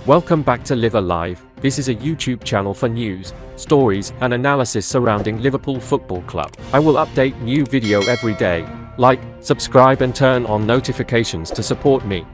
Welcome back to Liver Live. This is a YouTube channel for news, stories, and analysis surrounding Liverpool Football Club. I will update new video every day. Like, subscribe and turn on notifications to support me.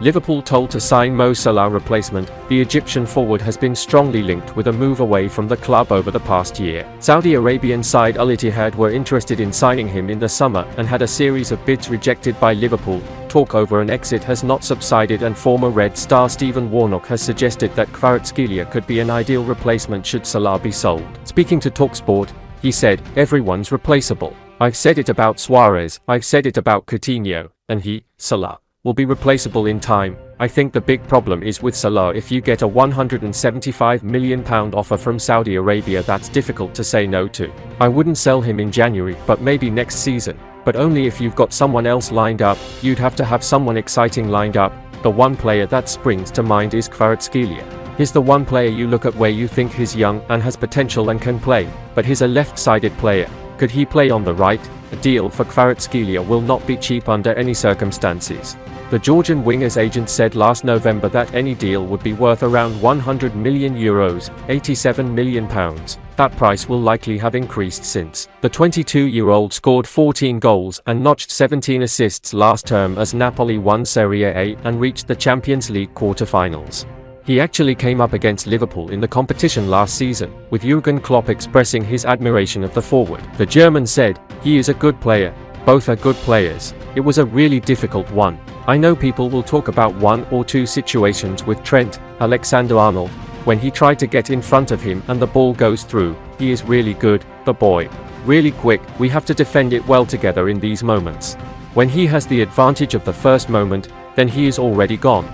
Liverpool told to sign Mo Salah replacement. The Egyptian forward has been strongly linked with a move away from the club over the past year. Saudi Arabian side Al-Ittihad were interested in signing him in the summer and had a series of bids rejected by Liverpool. Talk over an exit has not subsided, and former Red Star Stephen Warnock has suggested that Kvaratskhelia could be an ideal replacement should Salah be sold. Speaking to TalkSport, he said, "Everyone's replaceable. I've said it about Suarez, I've said it about Coutinho, and he, Salah, will be replaceable in time. I think the big problem is with Salah. If you get a £175 million offer from Saudi Arabia, that's difficult to say no to. I wouldn't sell him in January, but maybe next season. But only if you've got someone else lined up. You'd have to have someone exciting lined up. The one player that springs to mind is Kvaratskhelia. He's the one player you look at where you think he's young and has potential and can play, but he's a left-sided player. Could he play on the right? A deal for Kvaratskhelia will not be cheap under any circumstances." The Georgian winger's agent said last November that any deal would be worth around €100 million, £87 million. That price will likely have increased since. The 22-year-old scored 14 goals and notched 17 assists last term as Napoli won Serie A and reached the Champions League quarter-finals. He actually came up against Liverpool in the competition last season, with Jurgen Klopp expressing his admiration of the forward. The German said, "He is a good player. Both are good players. It was a really difficult one. I know people will talk about one or two situations with Trent, Alexander-Arnold, when he tried to get in front of him and the ball goes through. He is really good, the boy. Really quick. We have to defend it well together in these moments. When he has the advantage of the first moment, then he is already gone."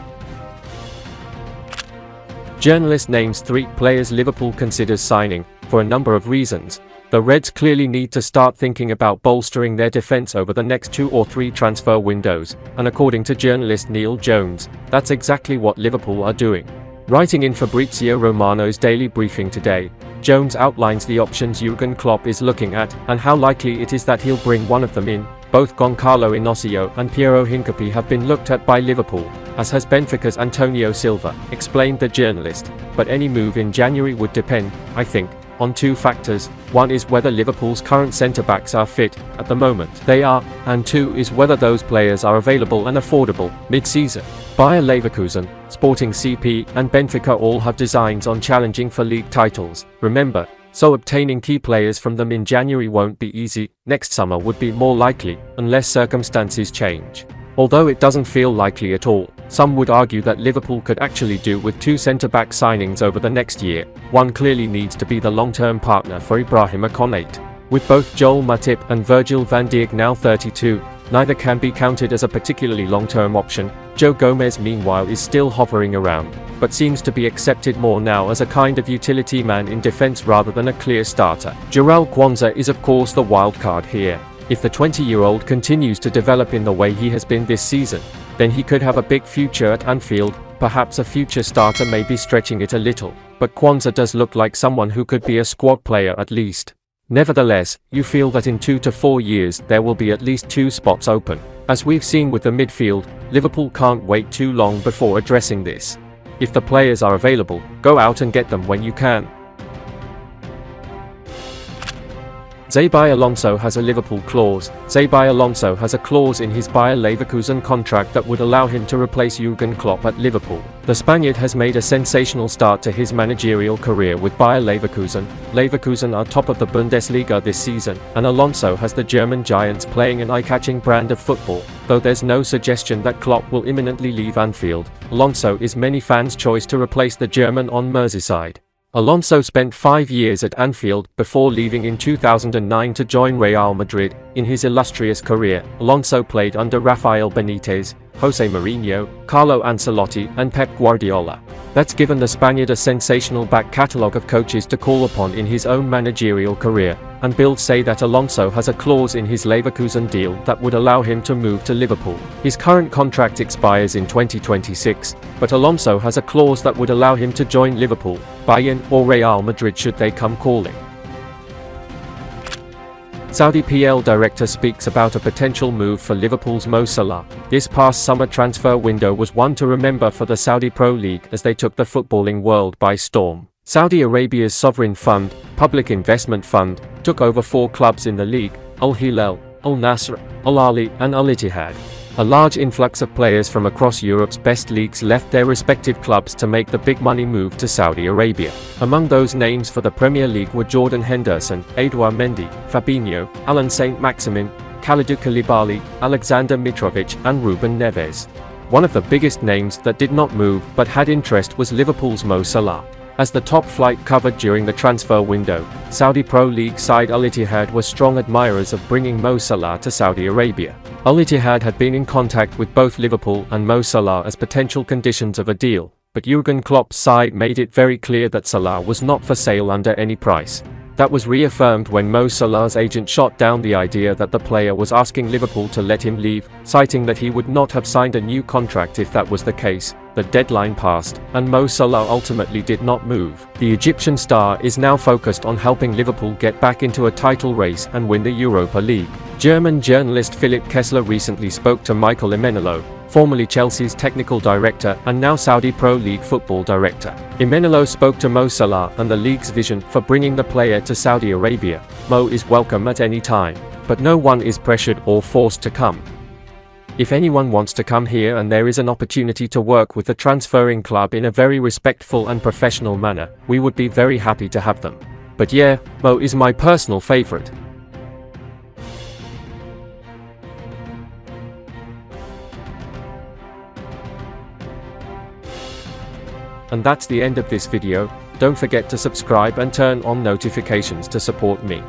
Journalist names 3 players Liverpool considers signing, for a number of reasons. The Reds clearly need to start thinking about bolstering their defense over the next 2 or 3 transfer windows, and according to journalist Neil Jones, that's exactly what Liverpool are doing. Writing in Fabrizio Romano's daily briefing today, Jones outlines the options Jurgen Klopp is looking at, and how likely it is that he'll bring one of them in. Both Goncalo Inacio and Piero Hincapié have been looked at by Liverpool, as has Benfica's Antonio Silva, explained the journalist. But any move in January would depend, I think, on 2 factors. One is whether Liverpool's current centre-backs are fit. At the moment, they are, and 2 is whether those players are available and affordable mid-season. Bayer Leverkusen, Sporting CP, and Benfica all have designs on challenging for league titles, remember, so obtaining key players from them in January won't be easy. Next summer would be more likely, unless circumstances change. Although it doesn't feel likely at all, some would argue that Liverpool could actually do with 2 centre-back signings over the next year. One clearly needs to be the long-term partner for Ibrahima Konate. With both Joel Matip and Virgil van Dijk now 32, neither can be counted as a particularly long-term option. Joe Gomez meanwhile is still hovering around, but seems to be accepted more now as a kind of utility man in defence rather than a clear starter. Jarell Quansah is of course the wild card here. If the 20-year-old continues to develop in the way he has been this season, then he could have a big future at Anfield. Perhaps a future starter may be stretching it a little, but Quansah does look like someone who could be a squad player at least. Nevertheless, you feel that in 2 to 4 years there will be at least 2 spots open. As we've seen with the midfield, Liverpool can't wait too long before addressing this. If the players are available, go out and get them when you can. Xabi Alonso has a Liverpool clause. Xabi Alonso has a clause in his Bayer Leverkusen contract that would allow him to replace Jurgen Klopp at Liverpool. The Spaniard has made a sensational start to his managerial career with Bayer Leverkusen. Leverkusen are top of the Bundesliga this season, and Alonso has the German giants playing an eye-catching brand of football. Though there's no suggestion that Klopp will imminently leave Anfield, Alonso is many fans' choice to replace the German on Merseyside. Alonso spent 5 years at Anfield before leaving in 2009 to join Real Madrid. In his illustrious career, Alonso played under Rafael Benitez, Jose Mourinho, Carlo Ancelotti, and Pep Guardiola. That's given the Spaniard a sensational back catalogue of coaches to call upon in his own managerial career, and Bills say that Alonso has a clause in his Leverkusen deal that would allow him to move to Liverpool. His current contract expires in 2026, but Alonso has a clause that would allow him to join Liverpool, Bayern, or Real Madrid should they come calling. Saudi PL director speaks about a potential move for Liverpool's Mo Salah. This past summer transfer window was one to remember for the Saudi Pro League as they took the footballing world by storm. Saudi Arabia's sovereign fund, public investment fund, took over 4 clubs in the league: Al Hilal, Al Nasr, Al Ahly and Al Ittihad. A large influx of players from across Europe's best leagues left their respective clubs to make the big money move to Saudi Arabia. Among those names for the Premier League were Jordan Henderson, Edouard Mendy, Fabinho, Alan Saint-Maximin, Kalidou Koulibaly, Alexander Mitrovic and Ruben Neves. One of the biggest names that did not move but had interest was Liverpool's Mo Salah. As the top flight covered during the transfer window, Saudi Pro League side Al Ittihad were strong admirers of bringing Mo Salah to Saudi Arabia. Al Ittihad had been in contact with both Liverpool and Mo Salah as potential conditions of a deal, but Jurgen Klopp's side made it very clear that Salah was not for sale under any price. That was reaffirmed when Mo Salah's agent shot down the idea that the player was asking Liverpool to let him leave, citing that he would not have signed a new contract if that was the case. The deadline passed, and Mo Salah ultimately did not move. The Egyptian star is now focused on helping Liverpool get back into a title race and win the Europa League. German journalist Philipp Kessler recently spoke to Michael Imenolo, formerly Chelsea's technical director and now Saudi Pro League football director. Imenolo spoke to Mo Salah and the league's vision for bringing the player to Saudi Arabia. Mo is welcome at any time, but no one is pressured or forced to come. If anyone wants to come here and there is an opportunity to work with the transferring club in a very respectful and professional manner, we would be very happy to have them. But yeah, Mo is my personal favorite. And that's the end of this video. Don't forget to subscribe and turn on notifications to support me.